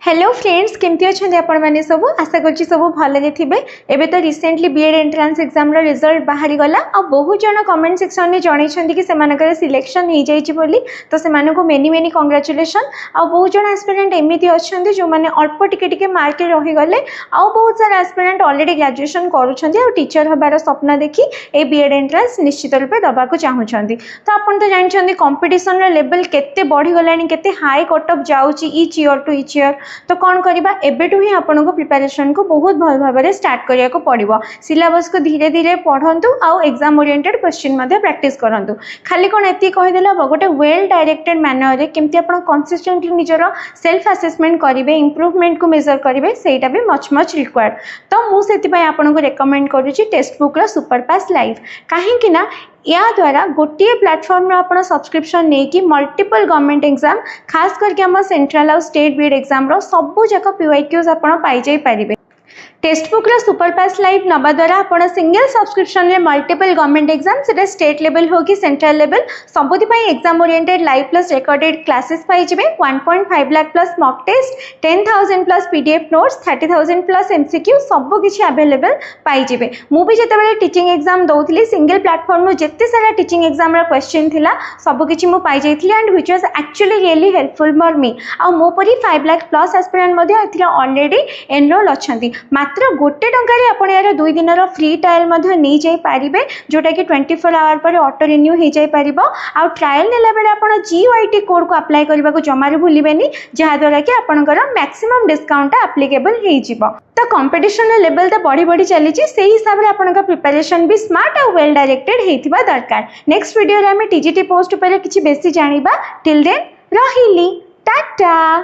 Hello friends केमती अच्छा आपण मैंने सब आशा कर सब भले थे। एबे तो recently BEd entrance exam result बाहरी गला आ बहुत जन कमेंट सेक्शन में जनइछन कि से सिलेक्शन हो जाइए बोली तो से मेनी मेनी कंग्रेचुलेसन। आ बहुत जन एस्पिरेंट एमती अच्छा जो मैंने अल्प टिके मार्क रहीगले आ बहुत सारा एस्पिरेंट ऑलरेडी ग्रेजुएशन करुँच टीचर हबार स्वप्न देखी ए बीएड एंट्रांस निश्चित रूपे दबाक चाहूँगी। तो आपन तो जानते कंपटीशन लेवल केते बढ़ीगला केते हाई कट ऑफ जाऊँगी each year to each year. तो कौन करवा एबेटू ही आपन को प्रिपरेशन को बहुत भल भाव में स्टार्ट करिया को पड़िबो। सिलेबस को धीरे धीरे पढ़ंतु आउ एग्जाम ओरिएंटेड क्वेश्चन मध्ये प्रैक्टिस करंतु। खाली कोन एती कहि देला गोटे वेल डायरेक्टेड मैनर रे केमती आपन कंसिस्टेंटली निजर सेल्फ असेसमेंट करिवे इंप्रूवमेंट को मेजर करिवे सेटा भी मच मच रिक्वायर्ड। तो मु सेति पय आपन को रेकमेंड करूची टेक्स्ट बुक रो सुपर पास लाइव कहीं ना या द्वारा गोटे प्लेटफॉर्म आप सब्सक्रिप्शन नहीं कि मल्टीपल गवर्नमेंट एग्जाम खास करके आम सेंट्रल और स्टेट बीएड एग्जाम रो सबू जाक पीवाईक्यूज आप पाई जाई पारिबे। Text book super pass live नवा द्वारा आप सिंगल सब्सक्रिप्शन में मल्टीपल गवर्नमेंट एग्जाम से स्टेट लेवल हो कि सेंट्रल लेवल सबुथि exam oriented live plus recorded classes पाई 1.5 lakh plus mock test 10,000 plus PDF notes 30,000 plus MCQ सबू किसी अवेलेबल पाई मुझे जिते टीचिंग एग्जाम दौली सिंगल प्लेटफॉर्म जिते सारा टीचिंग एग्जाम क्वेश्चन थिला सबकि मुझे पाई जाइए and which was actually really helpful for me. आ मो परी 5 lakh plus aspirant already enrol अच्छा मात्र गोटे टंकार आपण यार 2 दिन फ्री ट्रायल नहीं जाई पारिबे जोटा कि 24 आवर पर ऑटो रिन्यू हो जाई पारिबो। आ ट्रायल नेला बेले आपण जीओआईटी कोड को अप्लाई करबा को जमार भूलिबेनी जहा द्वारा कि आपनकर मैक्सिमम डिस्काउंट एप्लीकेबल हो जिवो। तो कंपटीशन लेवल तो बढ़ी बढ़ी चली से हिसाब से आपन प्रिपरेशन भी स्मार्ट और वेल डायरेक्टेड होइथिबा दरकार। नेक्स्ट वीडियो रे हमें टीजीटी पोस्ट पर किछि बेसी जानिबा। टिल देन रहिली टाटा।